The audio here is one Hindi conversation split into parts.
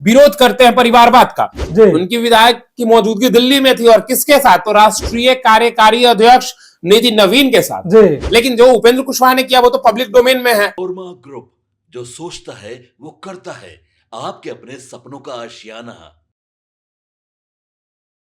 विरोध करते हैं परिवारवाद का। उनकी विधायक की मौजूदगी दिल्ली में थी और किसके साथ, तो राष्ट्रीय कार्यकारी अध्यक्ष नितिन नवीन के साथ। लेकिन जो उपेंद्र कुशवाहा ने किया वो तो पब्लिक डोमेन में है। कोरमा ग्रुप, जो सोचता है वो करता है, आपके अपने सपनों का आशियाना।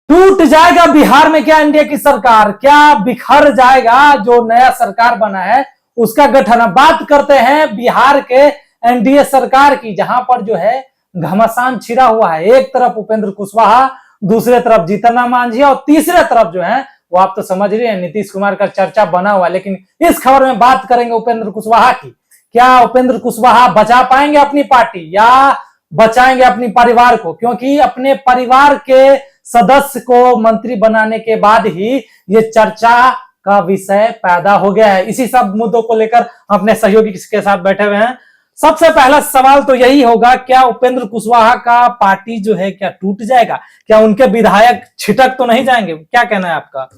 टूट जाएगा बिहार में क्या एनडीए की सरकार, क्या बिखर जाएगा जो नया सरकार बना है उसका गठन। बात करते हैं बिहार के एनडीए सरकार की, जहां पर जो है घमासान छिड़ा हुआ है। एक तरफ उपेंद्र कुशवाहा, दूसरे तरफ जीतन राम मांझी और तीसरे तरफ जो है वो आप तो समझ रहे हैं नीतीश कुमार का चर्चा बना हुआ। लेकिन इस खबर में बात करेंगे उपेंद्र कुशवाहा की। क्या उपेंद्र कुशवाहा बचा पाएंगे अपनी पार्टी या बचाएंगे अपनी परिवार को, क्योंकि अपने परिवार के सदस्य को मंत्री बनाने के बाद ही ये चर्चा का विषय पैदा हो गया है। इसी सब मुद्दों को लेकर अपने सहयोगी के साथ बैठे हुए हैं। सबसे पहला सवाल तो यही होगा, क्या उपेंद्र कुशवाहा का पार्टी जो है क्या टूट जाएगा, क्या उनके विधायक छिटक तो नहीं जाएंगे, क्या कहना है आपका?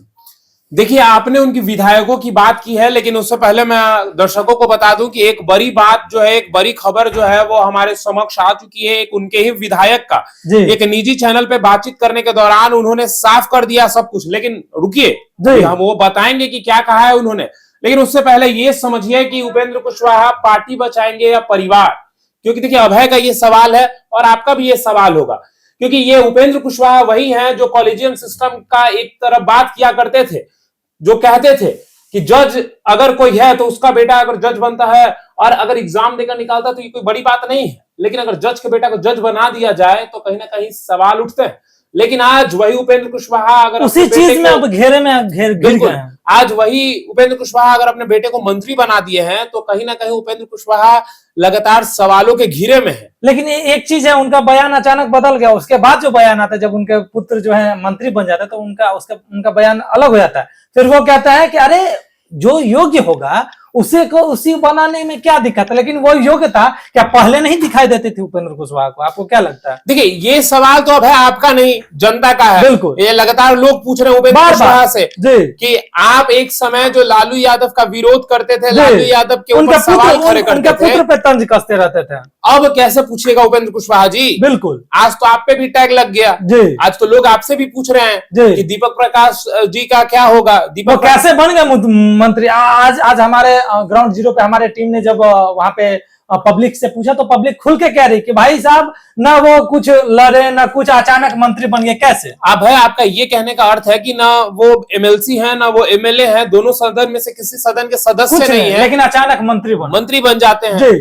देखिए, आपने उनकी विधायकों की बात की है, लेकिन उससे पहले मैं दर्शकों को बता दूं कि एक बड़ी बात जो है, एक बड़ी खबर जो है वो हमारे समक्ष आ चुकी है। एक उनके ही विधायक का एक निजी चैनल पे बातचीत करने के दौरान उन्होंने साफ कर दिया सब कुछ। लेकिन रुकिए, हम वो बताएंगे कि क्या कहा है उन्होंने। लेकिन उससे पहले ये समझिए कि उपेंद्र कुशवाहा पार्टी बचाएंगे या परिवार, क्योंकि देखिए अभय का ये सवाल है और आपका भी ये सवाल होगा, क्योंकि ये उपेंद्र कुशवाहा वही हैं जो कॉलेजियम सिस्टम का एक तरफ बात किया करते थे, जो कहते थे कि जज अगर कोई है तो उसका बेटा अगर जज बनता है और अगर एग्जाम देकर निकालता तो ये कोई बड़ी बात नहीं है, लेकिन अगर जज के बेटा को जज बना दिया जाए तो कहीं ना कहीं सवाल उठते हैं। लेकिन आज वही उपेंद्र कुशवाहा अगर उसी चीज में अब घेरे में घेर गए हैं। आज वही उपेंद्र कुशवाहा अगर अपने बेटे को मंत्री बना दिए हैं तो कहीं ना कहीं उपेंद्र कुशवाहा लगातार सवालों के घेरे में है। लेकिन एक चीज है, उनका बयान अचानक बदल गया। उसके बाद जो बयान आता है, जब उनके पुत्र जो है मंत्री बन जाता है तो उनका बयान अलग हो जाता है। फिर वो कहता है कि अरे जो योग्य होगा उसे को उसी बनाने में क्या दिक्कत है। लेकिन वो योग्यता क्या पहले नहीं दिखाई देती थी उपेंद्र कुशवाहा को? आपको क्या लगता है? देखिए, ये सवाल तो अब है आपका नहीं, जनता का है। बिल्कुल, ये लगातार लोग पूछ रहे हैं उपेंद्र कुशवाहा से कि आप एक समय जो लालू यादव का विरोध करते थे, लालू यादव के ऊपर सवाल खड़े करते थे, पुत्र पे तंज कसते रहते थे, अब कैसे पूछिएगा उपेंद्र कुशवाहा जी? बिल्कुल, आज तो आप पे भी टैग लग गया। आज तो लोग आपसे भी पूछ रहे हैं कि दीपक प्रकाश जी का क्या होगा, दीपक कैसे बन गए मंत्री। आज हमारे ग्राउंड जीरो पे हमारे टीम ने जब वहां पे पब्लिक से पूछा तो पब्लिक खुल के कह रही कि भाई साहब ना वो कुछ लड़े ना कुछ, अचानक मंत्री बन गए कैसे? अब है आपका ये कहने का अर्थ है कि ना वो एमएलसी है ना वो एमएलए है, दोनों सदन में से किसी सदन के सदस्य नहीं है, लेकिन अचानक मंत्री बन जाते हैं।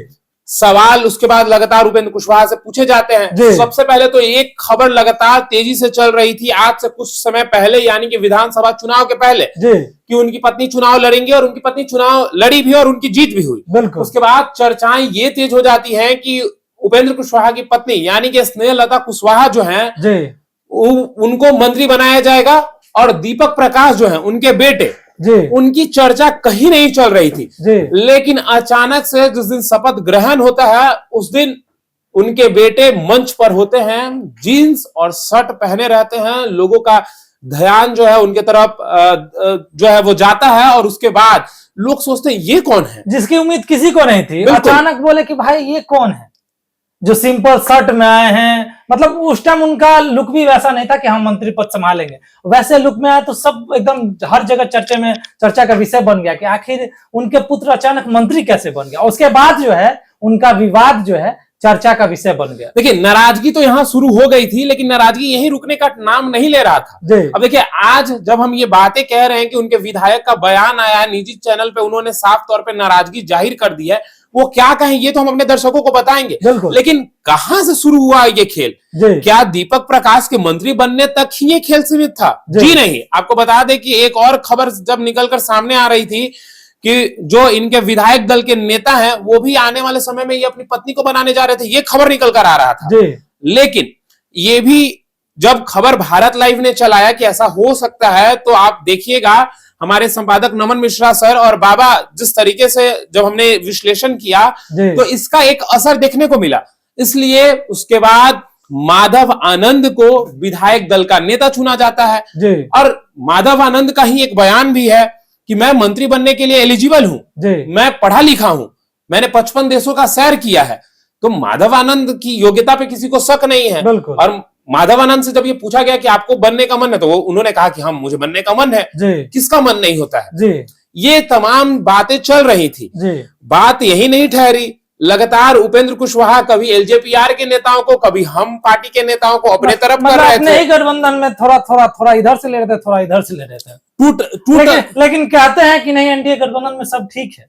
सवाल उसके बाद लगातार उपेंद्र कुशवाहा से पूछे जाते हैं। सबसे पहले तो एक खबर लगातार तेजी से चल रही थी आज से कुछ समय पहले, यानी कि विधानसभा चुनाव के पहले, कि उनकी पत्नी चुनाव लड़ेंगे और उनकी पत्नी चुनाव लड़ी भी और उनकी जीत भी हुई। उसके बाद चर्चाएं ये तेज हो जाती हैं कि उपेंद्र कुशवाहा की पत्नी यानी कि स्नेहलता कुशवाहा जो है उनको मंत्री बनाया जाएगा और दीपक प्रकाश जो है उनके बेटे, उनकी चर्चा कहीं नहीं चल रही थी। लेकिन अचानक से जिस दिन शपथ ग्रहण होता है उस दिन उनके बेटे मंच पर होते हैं, जीन्स और शर्ट पहने रहते हैं। लोगों का ध्यान जो है उनके तरफ जो है वो जाता है और उसके बाद लोग सोचते हैं ये कौन है, जिसकी उम्मीद किसी को नहीं थी। अचानक बोले कि भाई ये कौन है जो सिंपल शर्ट में आए हैं। मतलब उस टाइम उनका लुक भी वैसा नहीं था कि हम मंत्री पद संभालेंगे, वैसे लुक में आए तो सब एकदम हर जगह चर्चा का विषय बन गया कि आखिर उनके पुत्र अचानक मंत्री कैसे बन गया। उसके बाद जो है उनका विवाद जो है चर्चा का विषय बन गया। देखिए, नाराजगी तो यहाँ शुरू हो गई थी, लेकिन नाराजगी यहीं रुकने का नाम नहीं ले रहा था। अब देखिए, आज जब हम ये बातें कह रहे हैं कि उनके विधायक का बयान आया है निजी चैनल पे, उन्होंने साफ तौर पे नाराजगी जाहिर कर दी है, वो क्या कहें ये तो हम अपने दर्शकों को बताएंगे। लेकिन कहां से शुरू हुआ ये खेल? क्या दीपक प्रकाश के मंत्री बनने तक ही ये खेल सीमित था? जी नहीं। आपको बता दें कि एक और खबर जब निकलकर सामने आ रही थी कि जो इनके विधायक दल के नेता हैं वो भी आने वाले समय में ये अपनी पत्नी को बनाने जा रहे थे, ये खबर निकल कर आ रहा था। लेकिन ये भी जब खबर भारत लाइव ने चलाया कि ऐसा हो सकता है, तो आप देखिएगा हमारे संपादक नमन मिश्रा सर और बाबा जिस तरीके से जब हमने विश्लेषण किया तो इसका एक असर देखने को मिला। इसलिए उसके बाद माधव आनंद को विधायक दल का नेता चुना जाता है और माधव आनंद का ही एक बयान भी है कि मैं मंत्री बनने के लिए एलिजिबल हूं, मैं पढ़ा लिखा हूं, मैंने 55 देशों का सैर किया है, तो माधव आनंद की योग्यता पे किसी को शक नहीं है। बिल्कुल। और माधव आनंद से जब ये पूछा गया कि आपको बनने का मन है, तो उन्होंने कहा कि मुझे बनने का मन है। जी। किसका मन नहीं होता है जी। ये तमाम बातें चल रही थी जी। बात यही नहीं ठहरी, लगातार उपेंद्र कुशवाहा कभी एलजेपीआर के नेताओं को, कभी हम पार्टी के नेताओं को अपने तरफ कर रहे अपने थे। ही गठबंधन में थोड़ा इधर से ले रहे थे, थोड़ा इधर से ले रहे थे। लेकिन कहते हैं कि नहीं, एनडीए गठबंधन में सब ठीक है।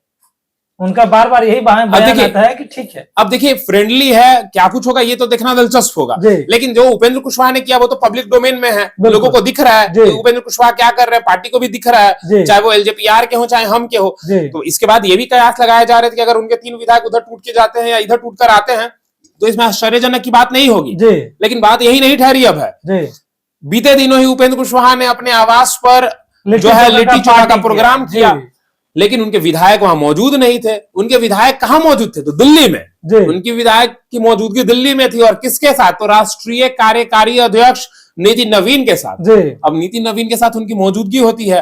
उनका बार बार यही बयान आता है कि ठीक है। अब देखिए, फ्रेंडली है, क्या कुछ होगा ये तो देखना दिलचस्प होगा। लेकिन जो उपेंद्र कुशवाहा ने किया वो तो पब्लिक डोमेन में है, लोगों को दिख रहा है उपेंद्र कुशवाहा क्या कर रहे हैं, पार्टी को भी दिख रहा है, चाहे वो एलजेपीआर के हो चाहे हम के हो। तो इसके बाद ये भी कयास लगाए जा रहे थे कि अगर उनके 3 विधायक उधर टूट के जाते हैं या इधर टूट कर आते हैं तो इसमें आश्चर्यजनक की बात नहीं होगी। लेकिन बात यही नहीं ठहरी अब है। बीते दिनों ही उपेंद्र कुशवाहा ने अपने आवास पर जो है लिट्टी चोखा का प्रोग्राम किया, लेकिन उनके विधायक वहां मौजूद नहीं थे। उनके विधायक कहां मौजूद थे? तो दिल्ली में। उनकी विधायक की मौजूदगी दिल्ली में थी, और किसके साथ? तो राष्ट्रीय कार्यकारी अध्यक्ष नितिन नवीन के साथ। अब नितिन नवीन के साथ उनकी मौजूदगी होती है।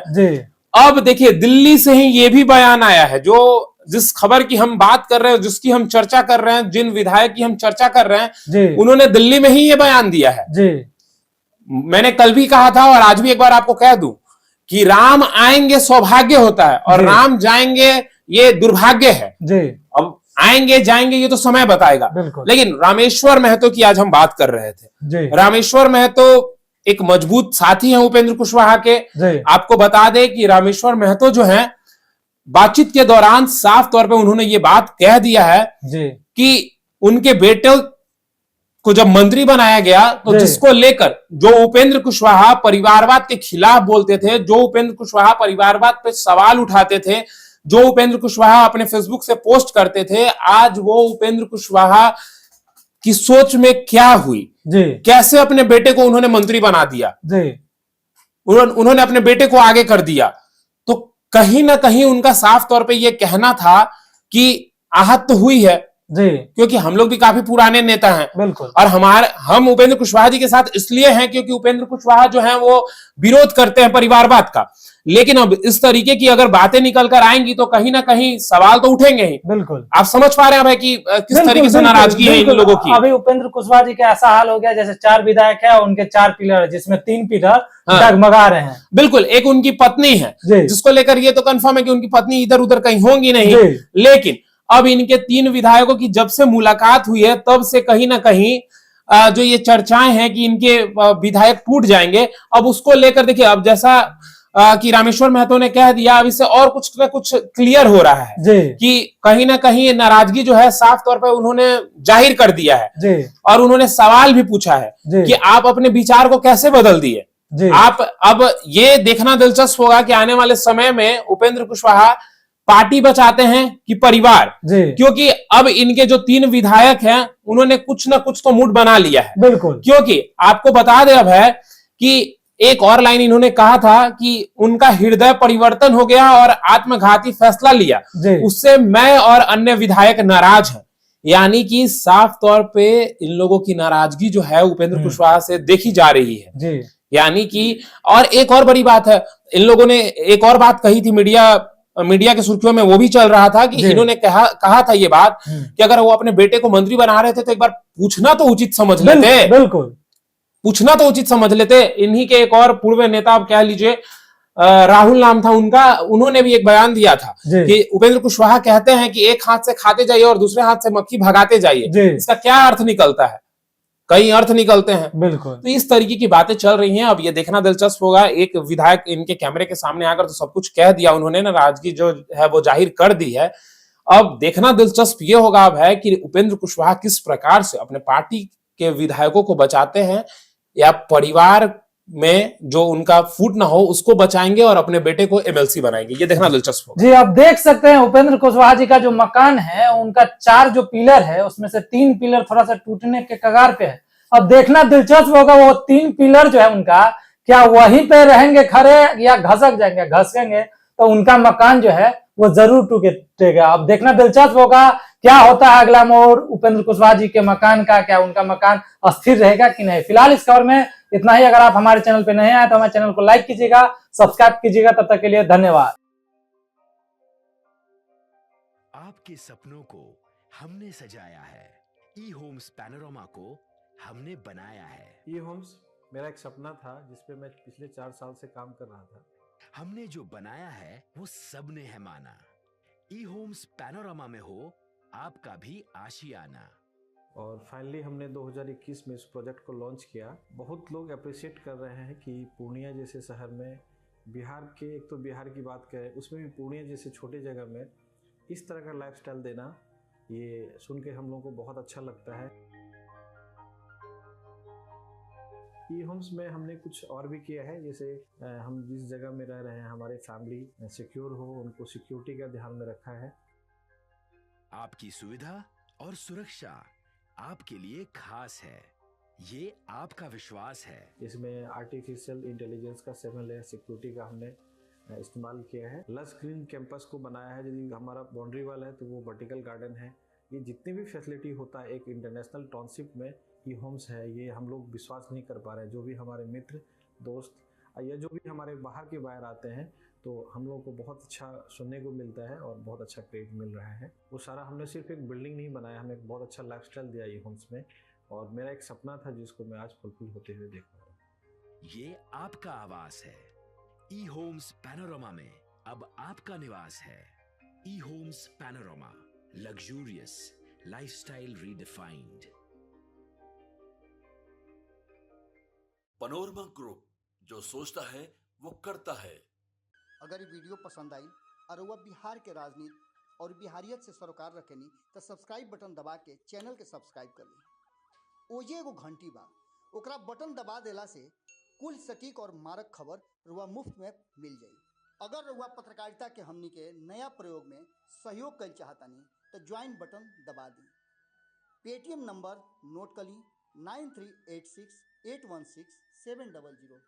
अब देखिए, दिल्ली से ही ये भी बयान आया है, जो जिस खबर की हम बात कर रहे हैं, जिसकी हम चर्चा कर रहे हैं, जिन विधायक की हम चर्चा कर रहे हैं, उन्होंने दिल्ली में ही ये बयान दिया है। मैंने कल भी कहा था और आज भी एक बार आपको कह दूं कि राम आएंगे सौभाग्य होता है और राम जाएंगे ये दुर्भाग्य है। अब आएंगे जाएंगे ये तो समय बताएगा। लेकिन रामेश्वर महतो की आज हम बात कर रहे थे। रामेश्वर महतो एक मजबूत साथी हैं उपेंद्र कुशवाहा के। आपको बता दें कि रामेश्वर महतो जो है, बातचीत के दौरान साफ तौर पे उन्होंने ये बात कह दिया है कि उनके बेटे को जब मंत्री बनाया गया तो जिसको लेकर जो उपेंद्र कुशवाहा परिवारवाद के खिलाफ बोलते थे, जो उपेंद्र कुशवाहा परिवारवाद पे सवाल उठाते थे, जो उपेंद्र कुशवाहा अपने फेसबुक से पोस्ट करते थे, आज वो उपेंद्र कुशवाहा की सोच में क्या हुई, कैसे अपने बेटे को उन्होंने मंत्री बना दिया, उन्होंने अपने बेटे को आगे कर दिया। तो कहीं ना कहीं उनका साफ तौर पे ये कहना था कि आहत तो हुई है, क्योंकि हम लोग भी काफी पुराने नेता हैं। बिल्कुल। और हम उपेंद्र कुशवाहा जी के साथ इसलिए हैं क्योंकि उपेंद्र कुशवाहा जो हैं वो विरोध करते हैं परिवारवाद का। लेकिन अब इस तरीके की अगर बातें निकल कर आएंगी तो कहीं ना कहीं सवाल तो उठेंगे ही। बिल्कुल। आप समझ पा रहे हैं भाई कि किस तरीके से नाराजगी है इन लोगों की। अभी उपेंद्र कुशवाहा जी का ऐसा हाल हो गया जैसे 4 विधायक है, उनके 4 पिलर, जिसमें 3 पिलर डगमगा रहे हैं। बिल्कुल। एक उनकी पत्नी है, जिसको लेकर ये तो कंफर्म है कि उनकी पत्नी इधर उधर कहीं होंगी नहीं। लेकिन अब इनके 3 विधायकों की जब से मुलाकात हुई है तब से कहीं ना कहीं जो ये चर्चाएं हैं कि इनके विधायक टूट जाएंगे, अब उसको लेकर देखिए, अब जैसा कि रामेश्वर महतो ने कह दिया, अब इससे और कुछ ना कुछ क्लियर हो रहा है कि कहीं ना कहीं नाराजगी जो है साफ तौर पर उन्होंने जाहिर कर दिया है। और उन्होंने सवाल भी पूछा है कि आप अपने विचार को कैसे बदल दिए। आप अब ये देखना दिलचस्प होगा कि आने वाले समय में उपेंद्र कुशवाहा पार्टी बचाते हैं कि परिवार, क्योंकि अब इनके जो 3 विधायक हैं उन्होंने कुछ ना कुछ तो मूड बना लिया है। बिल्कुल। क्योंकि आपको बता दें अब है कि एक और लाइन इन्होंने कहा था कि उनका हृदय परिवर्तन हो गया और आत्मघाती फैसला लिया, उससे मैं और अन्य विधायक नाराज हैं। यानी कि साफ तौर पे इन लोगों की नाराजगी जो है उपेंद्र कुशवाहा से देखी जा रही है। यानी कि और एक और बड़ी बात है, इन लोगों ने एक और बात कही थी, मीडिया के सुर्खियों में वो भी चल रहा था कि इन्होंने कहा था ये बात कि अगर वो अपने बेटे को मंत्री बना रहे थे तो एक बार पूछना तो उचित समझ लेते। बिल्कुल। पूछना तो उचित समझ लेते। इन्हीं के एक और पूर्व नेता, आप कह लीजिए राहुल नाम था उनका, उन्होंने भी एक बयान दिया था कि उपेंद्र कुशवाहा कहते हैं कि एक हाथ से खाते जाइए और दूसरे हाथ से मक्खी भगाते जाइए। इसका क्या अर्थ निकलता है? कई अर्थ निकलते हैं। बिल्कुल। तो इस तरीके की बातें चल रही हैं। अब ये देखना दिलचस्प होगा। एक विधायक इनके कैमरे के सामने आकर तो सब कुछ कह दिया उन्होंने, नाराजगी जो है वो जाहिर कर दी है। अब देखना दिलचस्प ये होगा अब है कि उपेंद्र कुशवाहा किस प्रकार से अपने पार्टी के विधायकों को बचाते हैं, या परिवार में जो उनका फूट ना हो उसको बचाएंगे और अपने बेटे को एमएलसी बनाएंगे। ये देखना दिलचस्प होगा। जी, आप देख सकते हैं उपेंद्र कुशवाहा जी का जो मकान है, उनका 4 जो पिलर है उसमें से 3 पिलर थोड़ा सा टूटने के कगार पे है। अब देखना दिलचस्प होगा वो 3 पिलर जो है उनका, क्या वहीं पे रहेंगे खड़े या घसक जाएंगे, घसेंगे तो उनका मकान जो है वो जरूर टूटेगा। अब देखना दिलचस्प होगा क्या होता है अगला मोड़ उपेंद्र कुशवाहा जी के मकान का, क्या उनका मकान अस्थिर रहेगा कि नहीं। फिलहाल इस खबर में इतना ही। अगर आप हमारे चैनल पे नए आए तो हमारे चैनल को लाइक कीजिएगा, सब्सक्राइब कीजिएगा। तब तक के लिए धन्यवाद। आपके सपनों को हमने सजाया है, ई होम्स पैनोरामा को हमने बनाया है। ई होम्स मेरा एक सपना था जिसपे मैं पिछले 4 साल से काम कर रहा था। हमने जो बनाया है वो सबने है माना। ई होम्स पैनोरामा में हो आपका भी आशियाना। और फाइनली हमने 2021 में इस प्रोजेक्ट को लॉन्च किया। बहुत लोग अप्रिशिएट कर रहे हैं कि पूर्णिया जैसे शहर में बिहार के, एक तो बिहार की बात करें उसमें भी पूर्णिया जैसे छोटे जगह में इस तरह का लाइफस्टाइल देना, ये सुन के हम लोगों को बहुत अच्छा लगता है। ई होम्स में हमने कुछ और भी किया है, जैसे हम जिस जगह में रह रहे हैं हमारे फैमिली सिक्योर हो, उनको सिक्योरिटी का ध्यान में रखा है। आपकी सुविधा और सुरक्षा आपके लिए खास है, ये आपका विश्वास है। इसमें आर्टिफिशियल इंटेलिजेंस का 7 लेयर सिक्योरिटी का हमने इस्तेमाल किया है। लस ग्रीन कैंपस को बनाया है। यदि हमारा बाउंड्री वाल है तो वो वर्टिकल गार्डन है। ये जितनी भी फैसिलिटी होता है एक इंटरनेशनल टाउनशिप में ई होम्स है, ये हम लोग विश्वास नहीं कर पा रहे हैं। जो भी हमारे मित्र दोस्त या जो भी हमारे बाहर के बाहर आते हैं तो हम लोग को बहुत अच्छा सुनने को मिलता है और बहुत अच्छा क्रेडिट मिल रहा है। वो सारा हमने सिर्फ एक बिल्डिंग नहीं बनाया, हमें एक बहुत अच्छा लाइफस्टाइल दिया ई होम्स में, और मेरा एक सपना था जिसको मैं आज फुलफिल होते हुए देख पा रहा हूँ। ये आपका आवास है। ई होम्स पैनोरामा में अब आपका निवास है। E Homes Panorama, luxurious lifestyle redefined. Panorama group, जो सोचता है वो करता है। अगर ये वीडियो पसंद आई और वह बिहार के राजनीति और बिहारियत से सरोकार रखेनी तो सब्सक्राइब बटन दबा के चैनल के सब्सक्राइब कर ली। ओजे एगो घंटी बा, ओकरा बटन दबा देला से कुल सटीक और मारक खबर रुआ मुफ्त में मिल जाई। अगर रुआ पत्रकारिता के हमनी के नया प्रयोग में सहयोग कर चाहतानी तो ज्वाइन बटन दबा दी। पेटीएम नंबर नोट कर ली 9386816700।